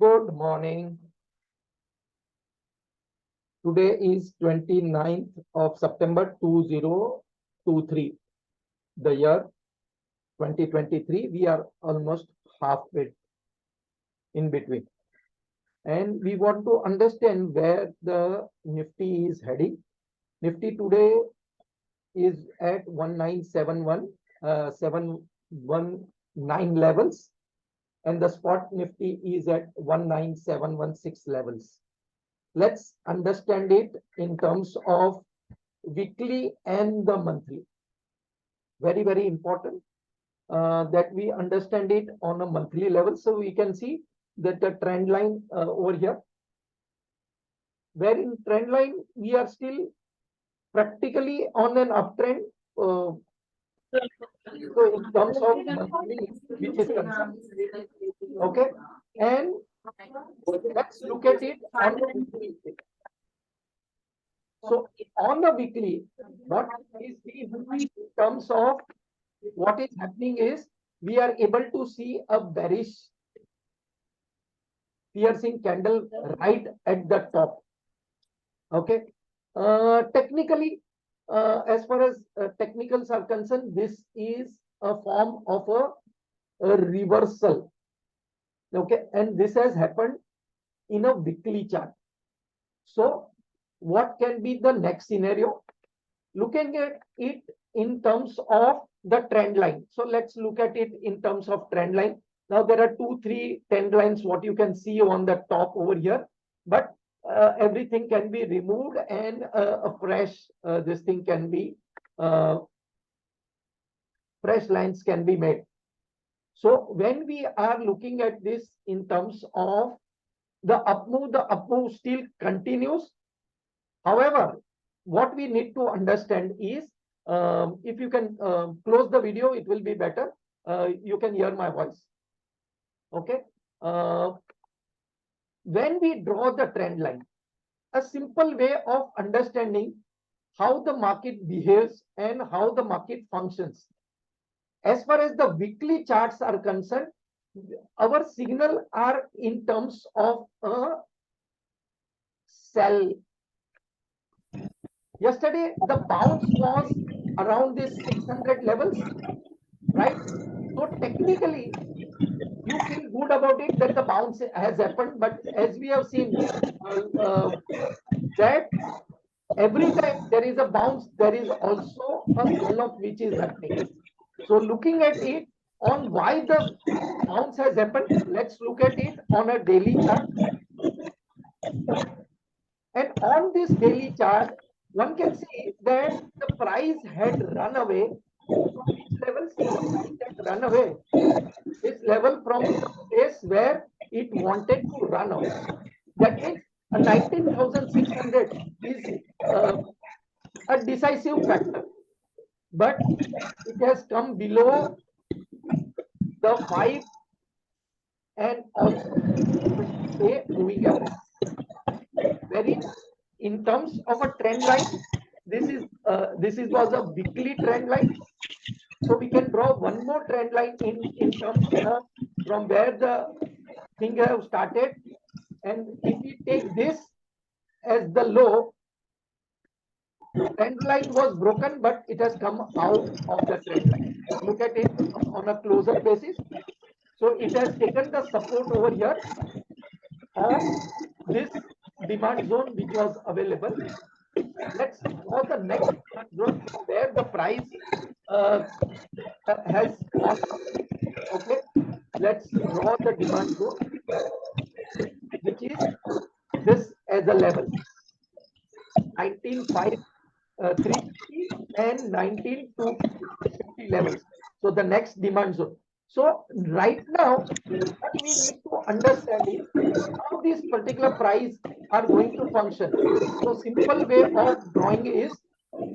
Good morning. Today is 29th of September 2023. The year 2023. We are almost halfway in between. And we want to understand where the Nifty is heading. Nifty today is at 719 levels. And the spot Nifty is at 19716 levels. Let's understand it in terms of weekly and the monthly. Very, very important that we understand it on a monthly level. So we can see that the trend line over here, where in trend line, we are still practically on an uptrend. So in terms of monthly, which is concerned. Okay. And let's look at it on the weekly. So on the weekly, what is the in terms of what is happening is we are able to see a bearish piercing candle right at the top. Okay. Technically, as far as technicals are concerned, this is a form of a reversal. Okay. And this has happened in a weekly chart. So what can be the next scenario? Looking at it in terms of the trend line. So let's look at it in terms of trend line. Now there are 2, 3 trend lines, what you can see on the top over here, but everything can be removed and a fresh, this thing can be, fresh lines can be made. So when we are looking at this in terms of the up move still continues. However, what we need to understand is, if you can close the video, it will be better. You can hear my voice. Okay. When we draw the trend line, a simple way of understanding how the market behaves and how the market functions. As far as the weekly charts are concerned, our signal are in terms of a sell. Yesterday, the bounce was around this 600 levels, right? So technically, you feel good about it that the bounce has happened, but as we have seen that every time there is a bounce, there is also a sell-off which is happening. So looking at it on why the bounce has happened, let's look at it on a daily chart. And on this daily chart, one can see that the price had run away from which levels? It had run away. This level from the place where it wanted to run away. That means 19,600 is a decisive factor. But it has come below the 5 and also a moving average. Wherein in terms of a trend line, this was a weekly trend line. So we can draw one more trend line in terms of from where the thing have started. And if we take this as the low, trend line was broken, but it has come out of the trend line. Look at it on a closer basis. So it has taken the support over here of this demand zone which was available. Let's draw the next zone where the price has gone up. Okay, let's draw the demand zone, which is this as a level 19,550 and 19,250 levels. So the next demand zone. So right now, what we need to understand is how this particular price are going to function. So simple way of drawing is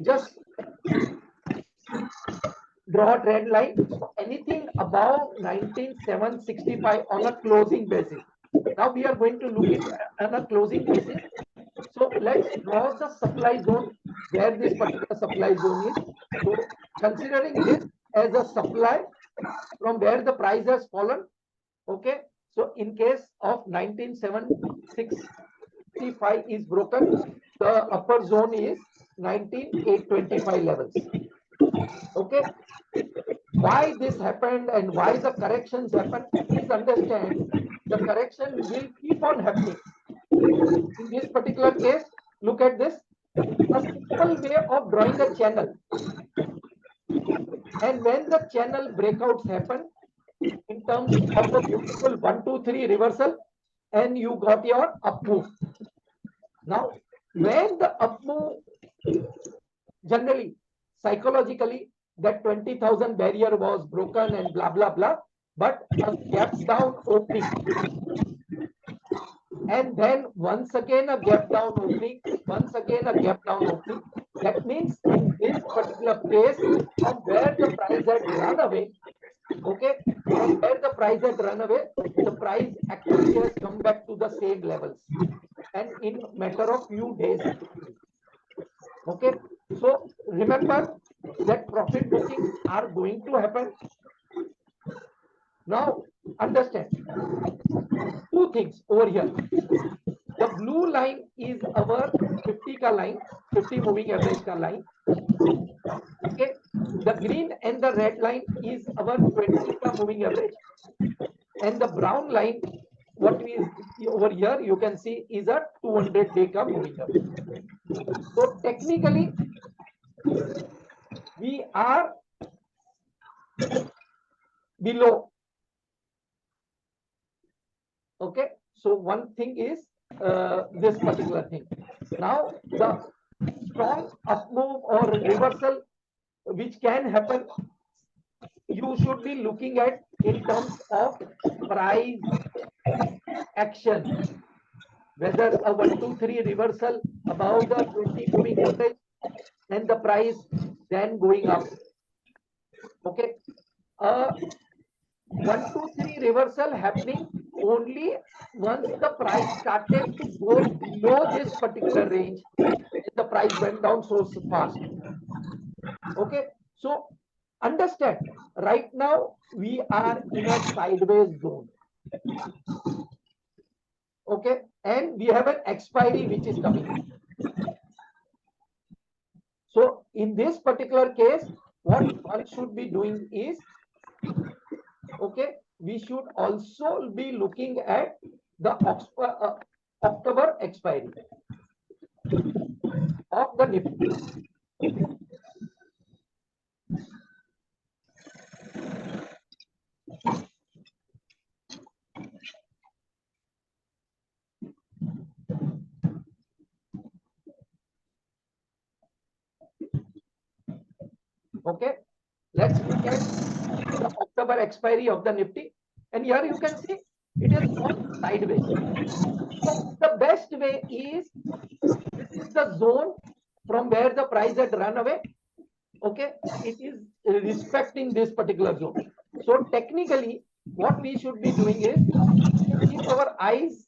just draw a trend line. So anything above 19,765 on a closing basis. Now we are going to look at on a closing basis. So let's draw the supply zone where this particular supply zone is. So considering this as a supply from where the price has fallen. Okay. So in case of 19,765 is broken, the upper zone is 19,825 levels. Okay. Why this happened and why the corrections happen? Please understand, the correction will keep on happening. In this particular case, look at this. A simple way of drawing a channel. And when the channel breakouts happen in terms of a beautiful 1, 2, 3 reversal, and you got your up move. Now, when the up move, generally, psychologically, that 20,000 barrier was broken and blah, blah, blah, but a gap down opening. And then once again a gap down opening, once again a gap down opening. That means in this particular case, from where the price had run away, okay, from where the price had run away, the price actually has come back to the same levels, and in matter of few days. Okay, so remember that profit bookings are going to happen. Now understand two things over here. The blue line is our 50 ka line, 50 moving average ka line. Okay, the green and the red line is our 20 ka moving average, and the brown line, what we over here you can see, is a 200-day ka moving average. So technically we are below. Okay, so one thing is this particular thing. Now the strong up move or reversal which can happen, you should be looking at in terms of price action, whether a 1, 2, 3 reversal above the 20 moving average and the price then going up. Okay, 1, 2, 3 reversal happening only once the price started to go below this particular range, the price went down so fast. Okay, so understand, right now we are in a sideways zone. Okay, and we have an expiry which is coming. So in this particular case, what one should be doing is, okay, we should also be looking at the October expiry of the Nifty. Okay, let's look at the October expiry of the Nifty, and here you can see it has gone sideways. So the best way is, this is the zone from where the price had run away. Okay, it is respecting this particular zone. So technically what we should be doing is keep our eyes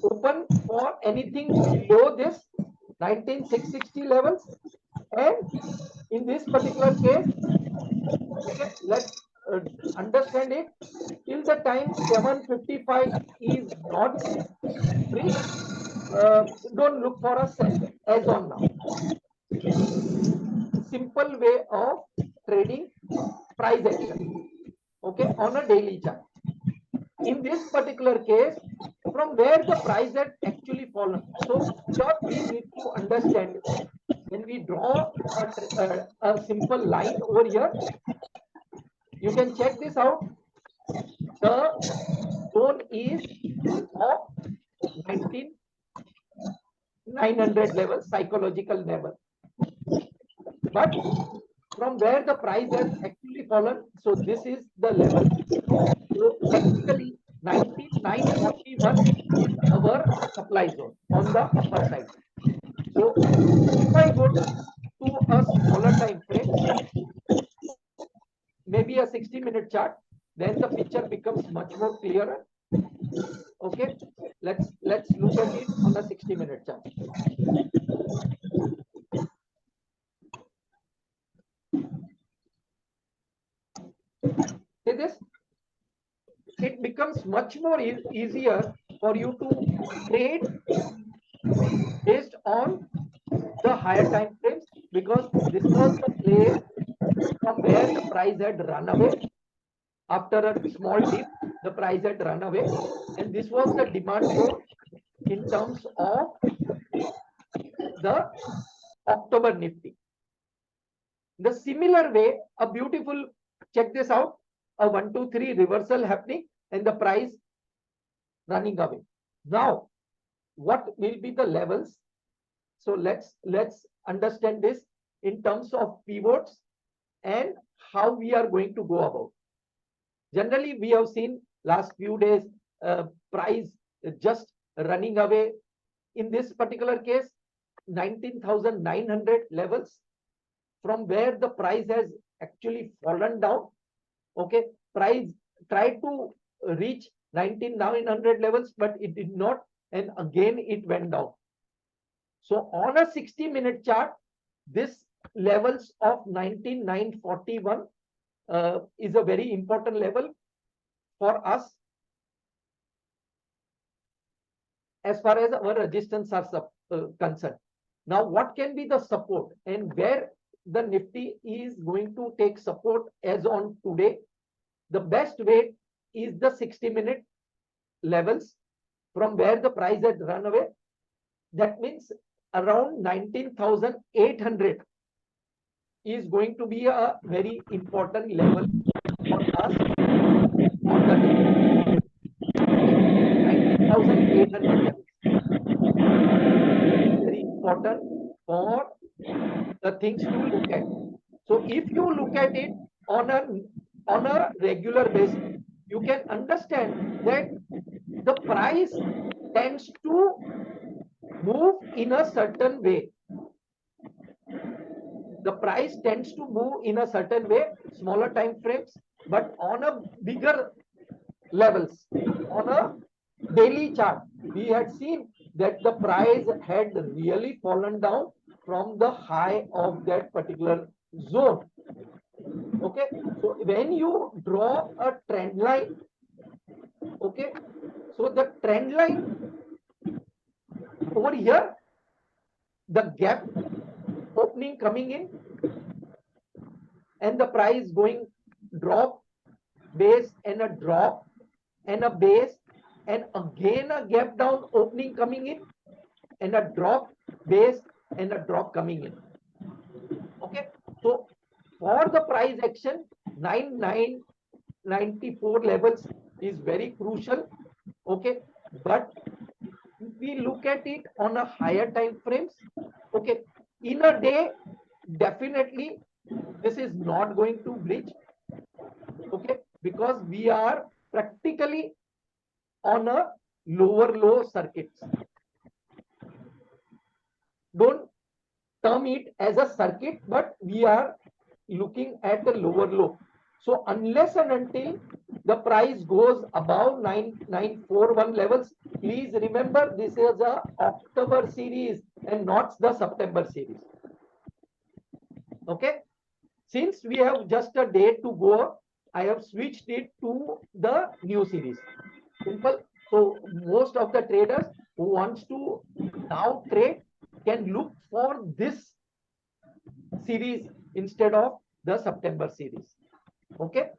open for anything below this 19,660 levels, and in this particular case, okay, let's understand it, till the time 755 is not reached, don't look for a sell as on now. Simple way of trading price action, okay, on a daily chart. In this particular case, from where the price had actually fallen, so here we need to understand, when we draw a simple line over here, you can check this out. The zone is of 19,900 level, psychological level, but from where the price has actually fallen, so this is the level. So technically 19,941 is our supply zone on the upper side. So if I go to a smaller time frame, maybe a 60-minute chart, then the picture becomes much more clearer. Okay, let's look at it on a 60-minute chart. See this? it becomes much more easier for you to trade based on the higher time frames, because this was the place from where the price had run away. After a small dip, the price had run away, and this was the demand zone in terms of the October Nifty. The similar way, a beautiful, check this out, a 1, 2, 3 reversal happening and the price running away. Now, what will be the levels? So let's understand this in terms of pivots and how we are going to go about. Generally, we have seen last few days price just running away. In this particular case, 19,900 levels, from where the price has actually fallen down. Okay, price tried to reach 19,900 levels, but it did not, and again it went down. So on a 60-minute chart, this levels of 19,941 is a very important level for us as far as our resistance are concerned. Now, what can be the support and where the Nifty is going to take support as on today? The best way is the 60-minute levels from where the price had run away. That means around 19,800 is going to be a very important level for us on the day. 19,800 levels. Very important for the things to look at. So if you look at it on a regular basis, you can understand that the price tends to move in a certain way. The price tends to move in a certain way, smaller time frames, but on a bigger levels, on a daily chart, we had seen that the price had really fallen down from the high of that particular zone. Okay, so when you draw a trend line, okay, so the trend line over here, the gap opening coming in and the price going drop, base and a drop and a base, and again a gap down opening coming in and a drop, base and a drop coming in. Okay, so for the price action, 9,994 levels is very crucial. Okay, but if we look at it on a higher time frames, okay, in a day, definitely this is not going to breach. Okay, because we are practically on a lower low circuits. Don't term it as a circuit, but we are looking at the lower low. So unless and until the price goes above 9,941 levels, please remember this is a October series and not the September series. Okay, since we have just a day to go, I have switched it to the new series. Simple. So most of the traders who wants to now trade can look for this series instead of the September series. Okay,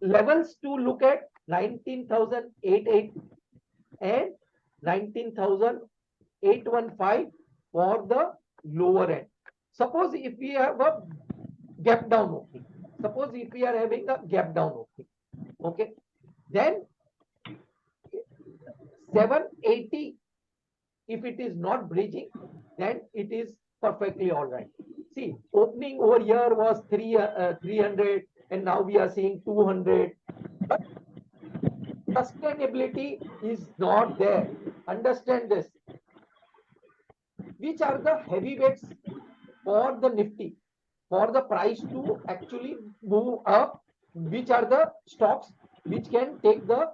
levels to look at 19,880 and 19,815 for the lower end. Suppose if we have a gap down opening, suppose if we are having a gap down opening, okay, then 780, if it is not bridging, then it is perfectly all right. See, opening over here was 300 and now we are seeing 200, but sustainability is not there. Understand this. Which are the heavyweights for the Nifty, for the price to actually move up? Which are the stocks which can take the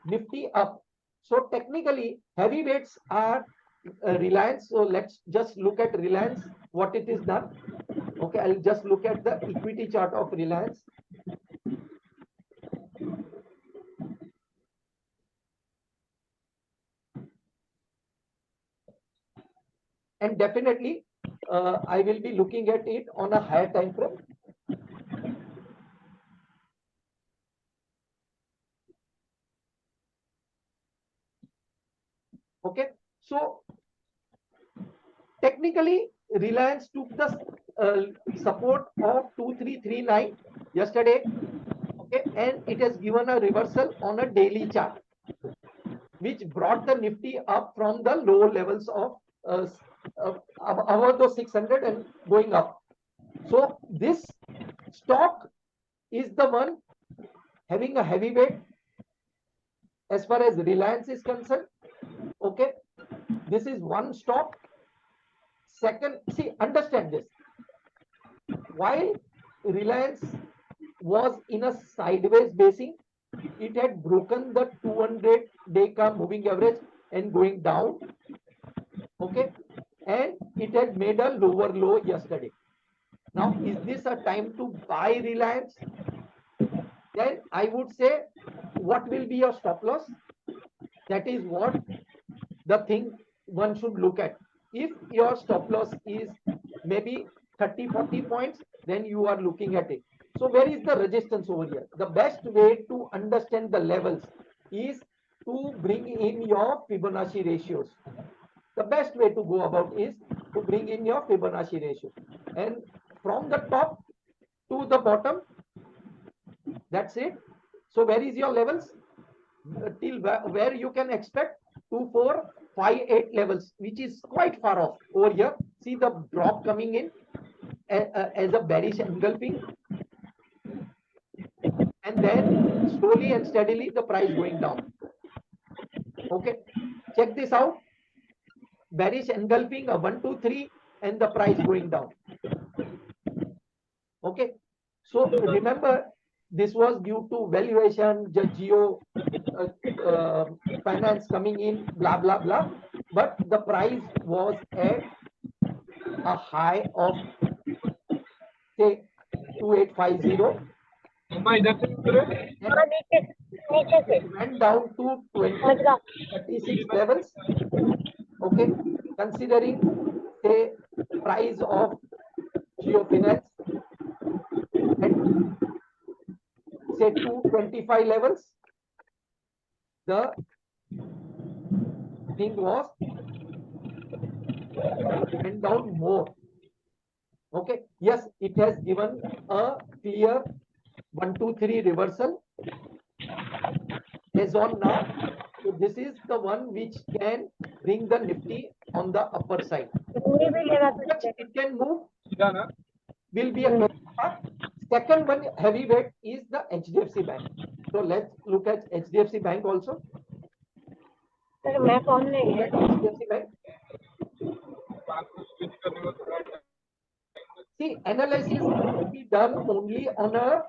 Nifty up? So technically, heavyweights are Reliance. So let's just look at Reliance, what it is done. Okay, I'll just look at the equity chart of Reliance. and definitely I will be looking at it on a higher time frame. Okay, so technically Reliance took the support of 2339 yesterday. Okay, and it has given a reversal on a daily chart, which brought the Nifty up from the low levels of above the 600 and going up. So this stock is the one having a heavy weight as far as Reliance is concerned. Okay, this is one stock. Second, see, understand this. While Reliance was in a sideways basing, it had broken the 200-day moving average and going down. Okay, and it had made a lower low yesterday. Now, is this a time to buy Reliance? Then I would say, what will be your stop loss? That is what the thing one should look at. If your stop loss is maybe 30-40 points, then you are looking at it. So where is the resistance over here? The best way to understand the levels is to bring in your Fibonacci ratios. The best way to go about is to bring in your Fibonacci ratio. And from the top to the bottom, that's it. So where is your levels? Till where you can expect 2, 4, 5, 8 levels, which is quite far off over here. See the drop coming in as a bearish engulfing, and then slowly and steadily the price going down. Okay, check this out. Bearish engulfing, a 1, 2, 3, and the price going down. Okay, so remember, this was due to valuation, the geo finance coming in, blah blah blah, but the price was at a high of say 2850. It went down to 36 levels. Okay, considering say price of geo finance at say 225 levels, the thing was went down more. Okay, yes, it has given a clear 1, 2, 3 reversal as on now. So this is the one which can bring the Nifty on the upper side. It can move will be a question mark. Second one heavyweight is the HDFC Bank. So let's look at HDFC Bank also. HDFC Bank. See, analysis can be done only on a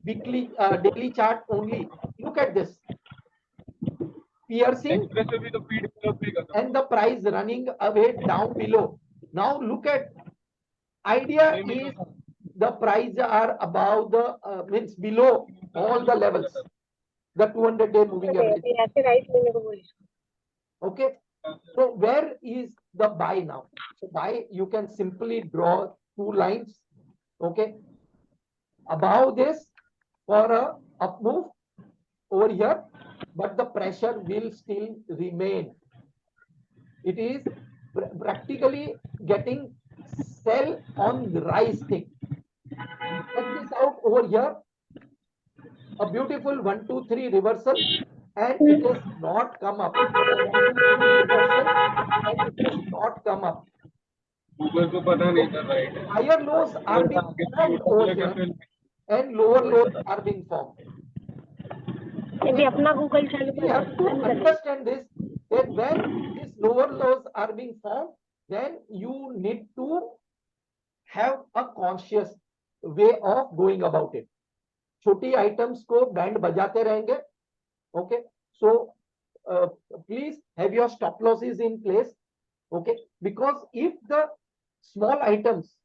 weekly, daily chart only. Look at this. Piercing and the price running away down below. Now look at, idea is the price are above the means below all the levels, the 200-day moving average. Okay, so where is the buy now? So buy, you can simply draw 2 lines. Okay, above this for a up move over here, but the pressure will still remain. It is practically getting sell on rise thing. Check this out over here. A beautiful 1, 2, 3 reversal, and it has not come up. 1, 2, 3 reversal, and it has not come up. Higher lows are being formed over here, and lower lows are being formed. We have to understand this, that when these lower lows are being formed, then you need to have a conscious way of going about it. छोटी items को band बजाते रहेंगे. Okay, so please have your stop losses in place. Okay, because if the small items,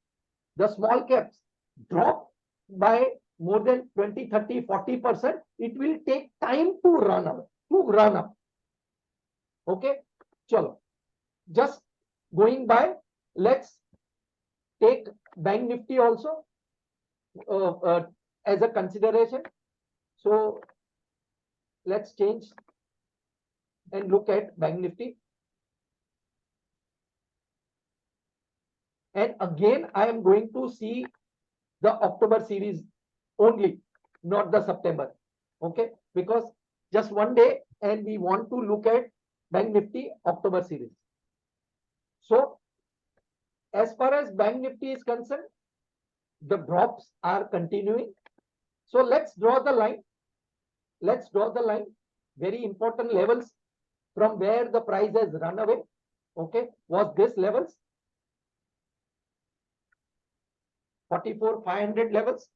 the small caps drop by more than 20, 30, 40%, it will take time to run up. Okay, chalo, just Going by, let's take Bank Nifty also as a consideration. So let's change and look at Bank Nifty. And again, I am going to see the October series only, not the September. Okay, because just one day and we want to look at Bank Nifty October series. So as far as Bank Nifty is concerned, the drops are continuing. So let's draw the line. Let's draw the line. Very important levels from where the price has run away. Okay, was this levels 44,500 levels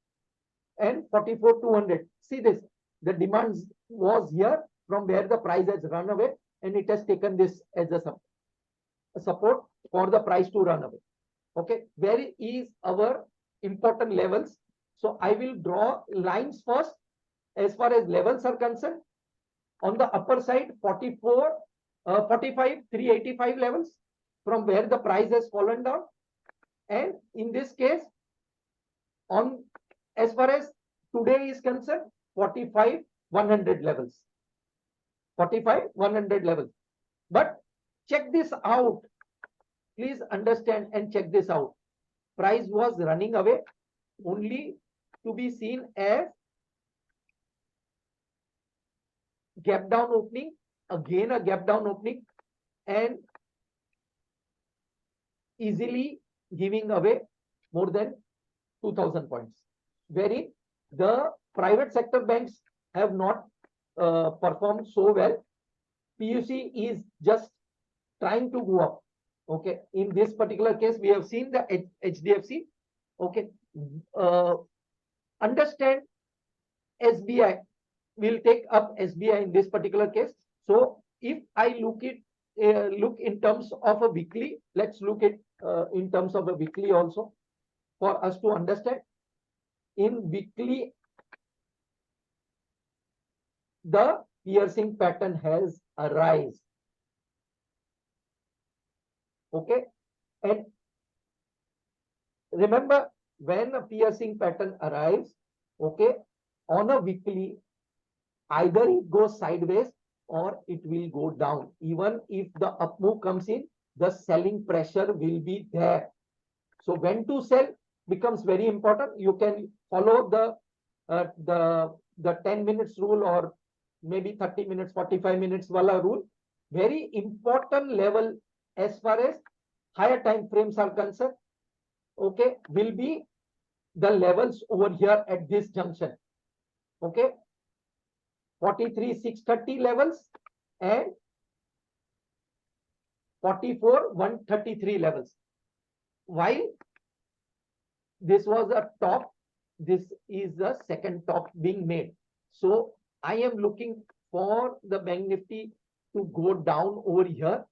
and 44,200. See this, the demand was here from where the price has run away, and it has taken this as a support for the price to run away. Okay, where is our important levels? So I will draw lines first as far as levels are concerned. On the upper side, 44, 45, 385 levels from where the price has fallen down. And in this case, on as far as today is concerned, 45, 100 levels. 45, 100 levels. But check this out. Please understand and check this out. Price was running away only to be seen as gap down opening, again a gap down opening, and easily giving away more than 2,000 points. Wherein the private sector banks have not performed so well. PUC is just trying to go up. Okay, in this particular case, we have seen the HDFC. Okay, understand SBI. We'll take up SBI in this particular case. So if I look in terms of a weekly, let's look at in terms of a weekly also for us to understand. In weekly, the piercing pattern has arisen. Okay, and remember, when a piercing pattern arrives, okay, on a weekly, either it goes sideways or it will go down. Even if the up move comes in, the selling pressure will be there. So when to sell becomes very important. You can follow the 10 minutes rule or maybe 30 minutes, 45 minutes wala rule. Very important level as far as higher time frames are concerned. Okay, will be the levels over here at this junction. Okay, 43,630 levels and 44,133 levels. While this was a top, this is the second top being made. So I am looking for the Bank Nifty to go down over here.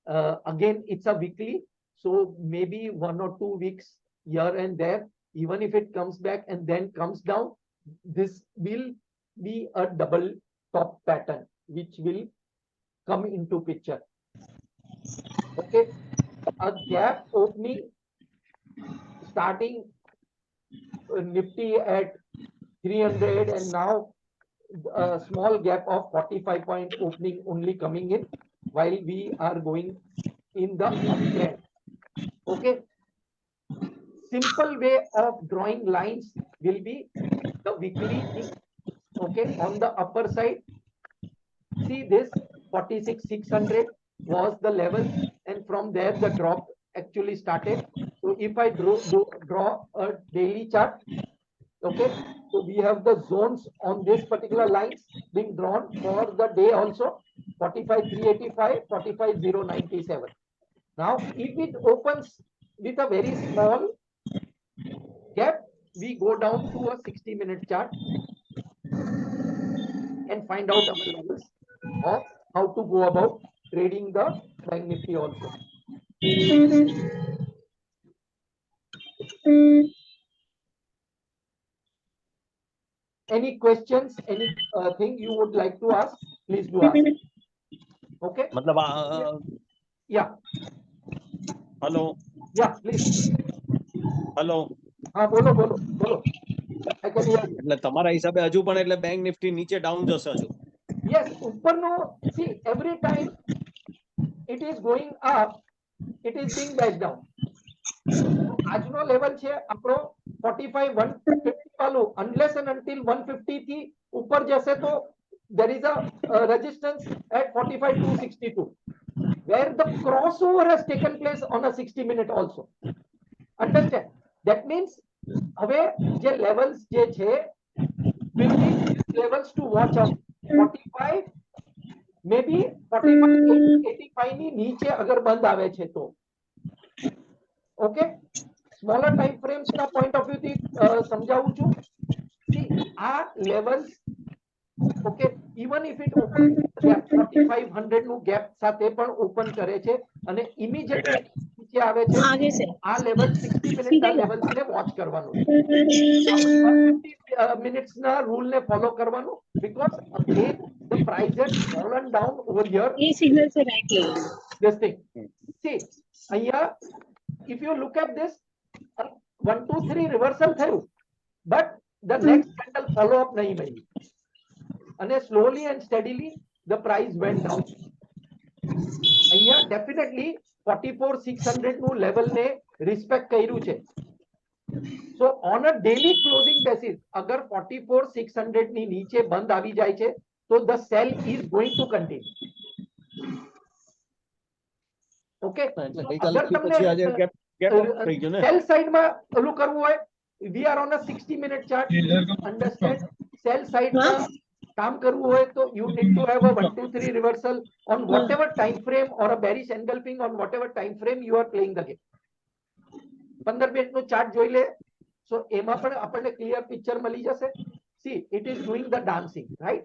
Again, it's a weekly, so maybe 1 or 2 weeks here and there. Even if it comes back and then comes down, this will be a double top pattern which will come into picture. Okay, a gap opening starting Nifty at 300 and now a small gap of 45 point opening only coming in while we are going in the uptrend. Okay, simple way of drawing lines will be the weekly thing. Okay, on the upper side, see this 46,600 was the level, and from there the drop actually started. So if I draw a daily chart, okay, so we have the zones on this particular lines being drawn for the day also. 45,385, 45,097. Now if it opens with a very small gap, we go down to a 60-minute chart and find out our levels of how to go about trading the Bank Nifty also. Any questions, any thing you would like to ask, please do ask. Okay. मतलब Yeah. Hello Yeah, please. Hello હા, બોલો બોલો બોલો. I can hear you. એટલે તમારા હિસાબે હજુ પણ એટલે બેંક નિફ્ટી નીચે ડાઉન જશે હજુ? Yes, ઉપરનો, see, every time it is going up, it is being back down. તો આજનો લેવલ છે આપણો 45 150 વાળું, unless and until 150 થી ઉપર જશે તો there is a resistance at 45 262 where the crossover has taken place on a 60-minute also. Understand? That means હવે જે levels જે છે will be levels to watch out. 45 maybe 45 85 ની નીચે અગર બંધ આવે છે તો ઓકે. સ્મોલર ટાઈમ ફ્રેમ્સ ના પોઈન્ટ ઓફ વ્યૂ થી સમજાવું છું. સી આ levels okay, even if it open 4500 નું ગેપ સાથે પણ ઓપન કરે છે અને ઇમિડિયેટલી નીચે આવે છે, આ લેવલ 60 મિનિટ ના લેવલ્સ ને વોચ કરવાનું છે. 150 મિનિટ્સ ના રૂલ ને ફોલો કરવાનું, because again the price has fallen down over here. ये सिग्नल से राइट ले This thing, see અહીંયા if you look at this 1 2 3 reversal થયું, but the next candle follow up નહીં મળ્યું અને slowly and steadily the price went down. અહીંયા definitely 44600 નું લેવલ ને રિસ્પેક્ટ કર્યું છે. So on a daily closing basis અગર 44600 ની નીચે બંધ આવી જાય છે તો the sell is going to continue. Okay, એટલે ગઈકાલે પછી આજે ગેપ થઈ ગયો ને. સેલ સાઈડ માં ઓલું કરવું હોય, we are on a 60-minute chart. Understand? Cell side માં કામ કરવું હોય તો you need to have a 1 2 3 reversal on whatever time frame or a bearish engulfing on whatever time frame you are playing the game. 15 minute નું chart જોઈ લે, so એમાં પણ આપણને ક્લિયર પિક્ચર મળી જશે. see it is doing the dancing, right?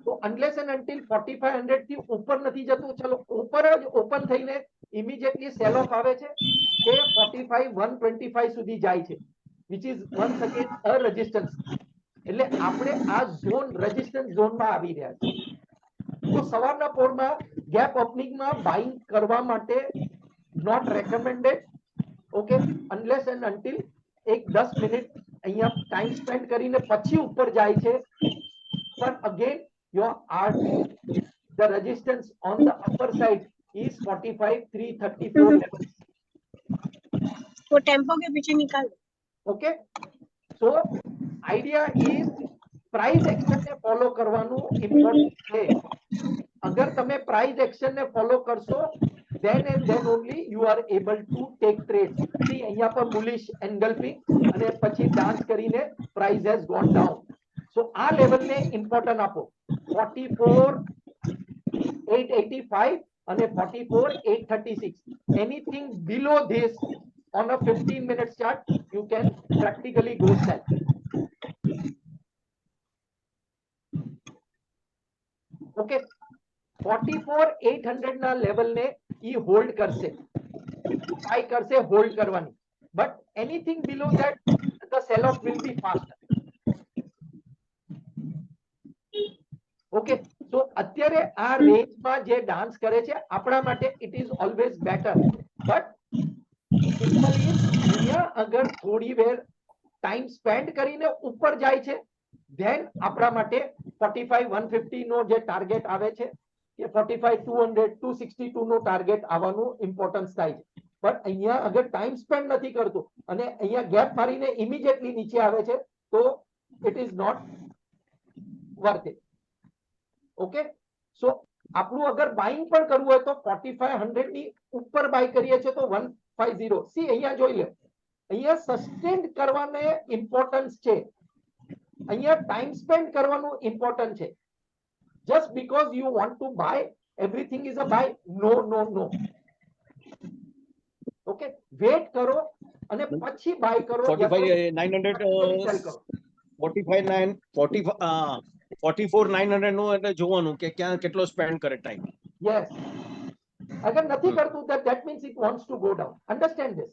તો unless and until 4500 થી ઉપર નથી જતું, ચલો ઉપર જ ઓપન થઈને ઇમિડિયેટલી સેલ ઓફ આવે છે કે 45 125 સુધી જાય છે, which is once again a resistance. એટલે આપણે આ ઝોન રેઝિસ્ટન્સ ઝોનમાં આવી રહ્યા છે. તો સવારના પોરમાં ગેપ ઓપનિંગમાં બાઇંગ કરવા માટે not recommended. Okay, unless and until એક 10 મિનિટ અહીંયા ટાઈમ સ્પેન્ડ કરીને પછી ઉપર જાય છે. But again your RT, the resistance on the upper side is 45 334 levels. वो टेम्पो के पीछे निकाल. Okay, so idea is price action ને ફોલો કરવાનું ઇમ્પોર્ટન્ટ છે. અગર તમે price action ને ફોલો કરશો then and then only you are able to take trades. see અહીંયા પર bullish engulfing અને પછી ડાન્સ કરીને price has gone down. so આ લેવલ ને ઇમ્પોર્ટન્ટ આપો, 44 885 અને 44 836. anything below this on a 15 minutes chart you can practically go sell. okay, 44 800 ના લેવલ ને ઈ હોલ્ડ કરશે, બાય કરશે, હોલ્ડ કરવાની. but anything below that the sell off will be faster. okay, so અત્યારે આ રેન્જ માં જે ડાન્સ કરે છે આપણા માટે it is always better, but simply અહીંયા અગર થોડી વાર ટાઈમ સ્પેન્ડ કરીને ઉપર જાય છે then આપણા માટે 45 150 નો જે ટાર્ગેટ આવે છે કે 45 200 262 નો ટાર્ગેટ આવવાનું ઇમ્પોર્ટન્સ થાય છે. પણ અહીંયા અગર ટાઈમ સ્પેન્ડ નથી કરતું અને અહીંયા ગેપ મારીને ઇમિડિયેટલી નીચે આવે છે તો it is not worth it. Okay, so આપણું અગર બાઇંગ પણ કરવું હોય તો 4500 ની ઉપર બાય કરીએ છે તો 150. સી અહીંયા જોઈ લે, અહીંયા સસ્ટેન્ડ કરવાને ઇમ્પોર્ટન્સ છે, અહીંયા ટાઈમ સ્પેન્ડ કરવાનું ઇમ્પોર્ટન્ટ છે. just because you want to buy everything is a buy, no no no. Okay, wait કરો અને પછી બાય કરો. 45 900 45 9 44 900 નું એટલે જોવાનું કે ક્યાં કેટલો સ્પેન્ડ કરે ટાઈમ. yes, અગર નથી કરતું that means it wants to go down. understand this,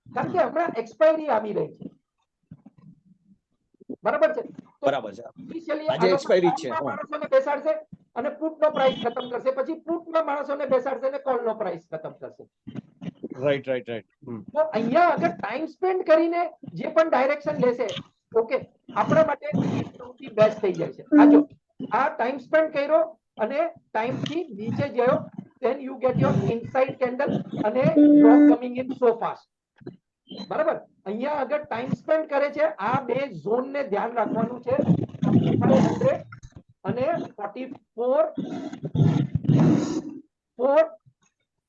કારણ કે હમણાં એક્સપાયરી આવી રહી છે, બરાબર છે? બરાબર છે, આજે એક્સપાયરી છે. માણસોને બેસાડશે અને પુટ નો પ્રાઇસ ખતમ કરશે, પછી પુટ માં માણસોને બેસાડશે અને કોલ નો પ્રાઇસ ખતમ કરશે. Right right right. તો અહીંયા અગર ટાઈમ સ્પેન્ડ કરીને જે પણ ડાયરેક્શન લેશે, ઓકે, આપણા માટે એ સૌથી બેસ્ટ થઈ જાય છે. આ જો આ ટાઈમ સ્પેન્ડ કર્યો અને ટાઈમ થી નીચે ગયો, then you get your inside candle અને drop coming in so fast. બરાબર, અહીંયા અગર ટાઈમ સ્પેન્ડ કરે છે, આ બે ઝોન ને ધ્યાન રાખવાનું છે, 4500 અને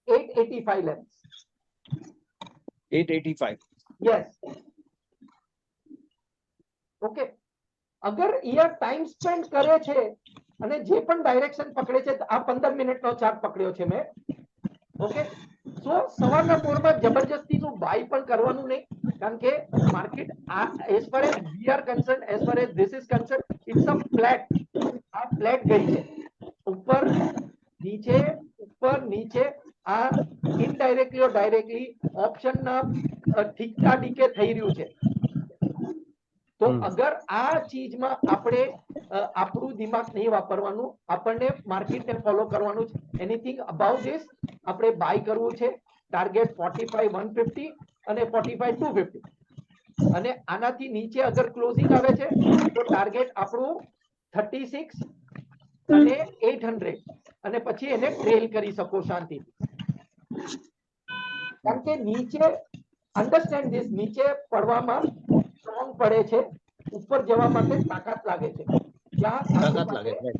885 levels. 885. Yes. ઓકે, અગર અહીંયા ટાઈમ સ્પેન્ડ કરે છે અને જે પણ ડાયરેક્શન પકડે છે, આ 15 મિનિટનો ચાર્ટ પકડ્યો છે મેં, ઓકે, સો સવારના પોરમાં જબરજસ્તીનું બાય પણ કરવાનું નહીં, કારણ કે market as far as we are concern, as far as this is concern, it's a flat. આ ફ્લેટ ગઈ છે, ઉપર નીચે ઉપર નીચે, આ ઇનડાયરેક્ટલી ઓર ડાયરેક્ટલી ઓપ્શનના ઠીકા ડીકે થઈ રહ્યું છે. તો અગર આ ચીજમાં આપણે આપણું દિમાગ નહીં વાપરવાનું, આપણને માર્કેટને ફોલો કરવાનું છે. એનીથિંગ અબાઉટ ધીસ આપણે બાય કરવું છે. ટાર્ગેટ 45,150 અને 45,250, અને આનાથી નીચે અગર ક્લોઝિંગ આવે છે તો ટાર્ગેટ આપણું 36 અને 800, અને પછી એને ટ્રેલ કરી શકો શાંતિથી. કારણ કે નીચે અન્ડરસ્ટેન્ડ ધીસ, નીચે પડવામાં સ્ટ્રોંગ પડે છે, ઉપર જવા માટે તાકાત લાગે છે. ત્યાં તાકાત લાગે છે.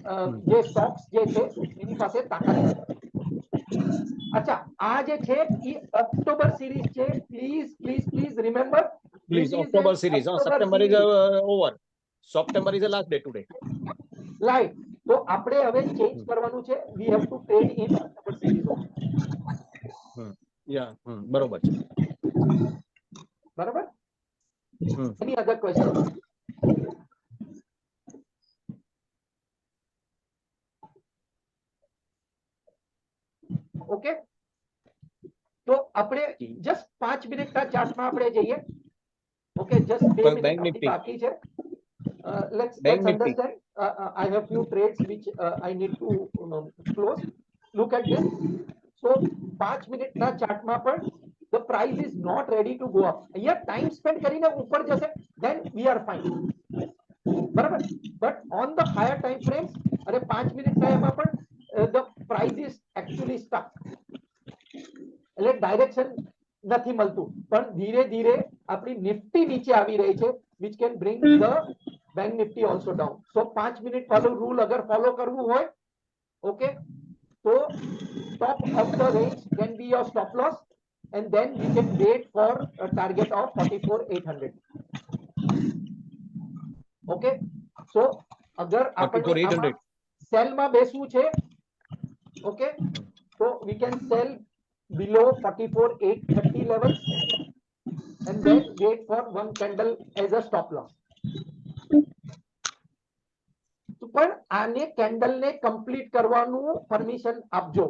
જે સ્ટોક્સ જે છે એની પાસે તાકાત નથી. અચ્છા, આ જે છે એ ઓક્ટોબર સિરીઝ છે. Please please please remember, Please, October series. September is over. September is the last day today. Right. તો આપણે હવે ચેન્જ કરવાનું છે. We have to trade in October series. Yeah, બરોબર છે. બરાબર. એની અધર ક્વેશ્ચન? ઓકે, તો આપણે જસ્ટ 5 મિનિટના ચાર્ટમાં આપણે જઈએ. ઓકે, જસ્ટ 2 મિનિટ બાકી છે. Let's understand. I have few trades which I need to close. Look at this. So 5 મિનિટના ચાર્ટમાં પણ the price is not ready to go up. અહીંયા ટાઈમ સ્પેન્ડ કરીને ઉપર જશે, then we are fine. બરાબર. But on the higher time frames અને 5 મિનિટના એમાં પણ the price is actually stuck. એટલે ડાયરેક્શન નથી મળતું, પણ ધીરે ધીરે આપણી નિફ્ટી નીચે આવી રહી છે, which can bring the bank nifty also down. So 5 minute વાળું રૂલ અગર ફોલો કરવું હોય, ઓકે, તો top of the range can be your stop loss, and then we can wait for a target of 44,800. Okay, so અગર આપણે cell માં બેસવું છે, okay, so we can sell below 44,830 levels and then wait for one candle as a stop loss. તો પણ આને candle ને complete કરવાનું પરમિશન આપજો.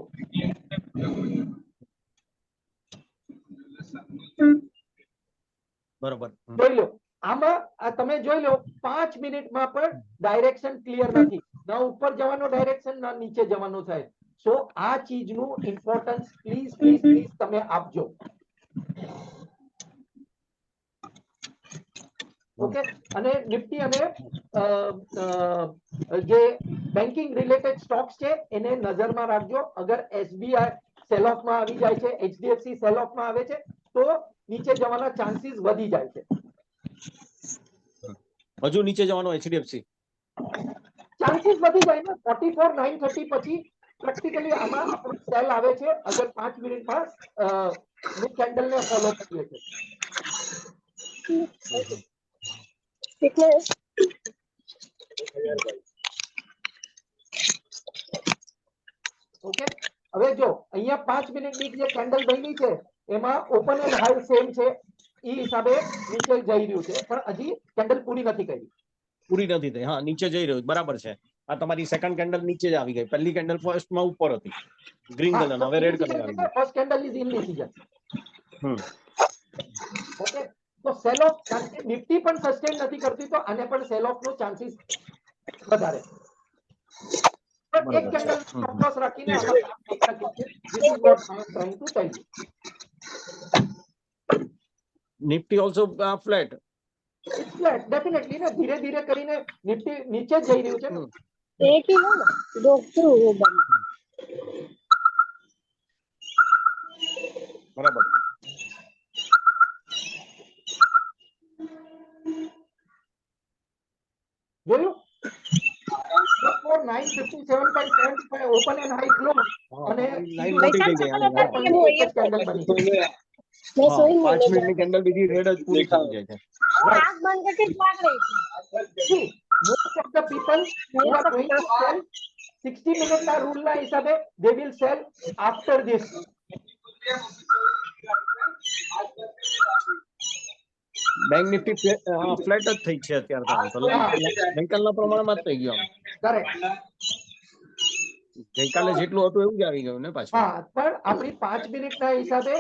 બરોબર. જોઈ લો, આમાં તમે જોઈ લો 5 મિનિટમાં પણ ડાયરેક્શન ક્લિયર નથી, ના ઉપર જવાનો ડાયરેક્શન, ના નીચે જવાનો થાય. સો આ ચીજનું ઇમ્પોર્ટન્સ પ્લીઝ પ્લીઝ પ્લીઝ તમે આપજો. ઓકે, અને નિફ્ટી અને જે બેન્કિંગ રિલેટેડ સ્ટોક્સ છે એને નજરમાં રાખજો. અગર એસબીઆઈ સેલ ઓફ માં આવી જાય છે, એચડીએફસી સેલ ઓફ માં આવે છે, તો નીચે જવાના ચાન્સીસ વધી જાય છે. હજુ નીચે જવાનો એચડીએફસી ચાન્સીસ વધી જાય ને. 44,930 પછી પ્રેક્ટિકલી આમાં આપણો સેલ આવે છે અગર 5 મિનિટમાં મિડ કેન્ડલ ને ફોલો કરીએ છીએ. ઓકે, હવે જો અહીંયા 5 મિનિટની જે કેન્ડલ બની છે એમાં ઓપન એન્ડ હાઈ સેમ છે, એ હિસાબે નીચે જઈ રહ્યું છે, પણ હજી કેન્ડલ પૂરી નથી કરી. પૂરી નથી થઈ. હા, નીચે જઈ રહ્યું, બરાબર છે. આ તમારી સેકન્ડ કેન્ડલ નીચે જ આવી ગઈ. પહેલી કેન્ડલ ફર્સ્ટ માં ઉપર હતી, ગ્રીન કલર, હવે રેડ કલર આવી ગઈ. First candle is in decision. Okay, તો સેલ ઓફ, કારણ કે નિફ્ટી પણ સસ્ટેન નથી કરતી, તો આને પણ સેલ ઓફ નો ચાન્સીસ વધારે. मतलब एक कैंडल स्टॉप लॉस રાખીને આમાં કામ થઈ શકે છે. This is what I am trying to tell you. Nifty also flat. It's flat, definitely ને ધીરે ધીરે કરીને નિફ્ટી નીચે જ જઈ રહ્યું છે ને. एक ही लो ना, दो थ्रू वो बंद. બરાબર. જોયું? For 957.75 open and high close અને वैसा चप्पल होता है कि वो ये कैंडल बनी. मैं सोई नहीं 5 ले મિનિટની કેન્ડલ બીજી રેડ જ પૂરી થઈ જાય છે. आँख बंद करके भाग रही थी. See, most of the people who are going to sell 60 minute ના rule ના હિસાબે they will sell after this. Bank Nifty flat જ થઈ છે અત્યારે તો ગઈકાલના પ્રમાણમાં જ થઈ ગયો. Correct. ગઈકાલે જેટલું હતું એવું જ આવી ગયું ને પાછું. હા, પણ આપણી 5 મિનિટના હિસાબે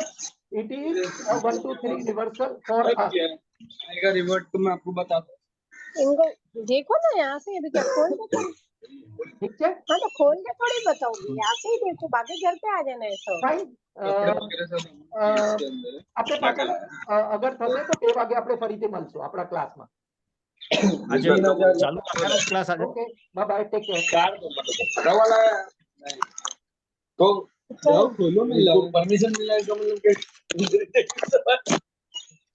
it is a 1 2 3 reversal for us. आएगा रिवर्ट तो मैं आपको बताता हूँ. इनको देखो ना यहाँ से अभी क्या खोल के थोड़ी. ठीक है? हाँ तो खोल के थोड़ी बताऊंगी, यहाँ से ही देखो, बाकी घर पे आ जाना ऐसा. Fine. આપણે પાછા અગર થશે તો 2 વાગે આપણે ફરીથી મળશું આપણા ક્લાસમાં. આજે ચાલુ રાખવાનો ક્લાસ આજે. Okay, bye bye, take care. तो जाओ खोलो, मिल परमिशन मिला है तो मतलब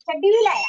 चड्डी भी लाया.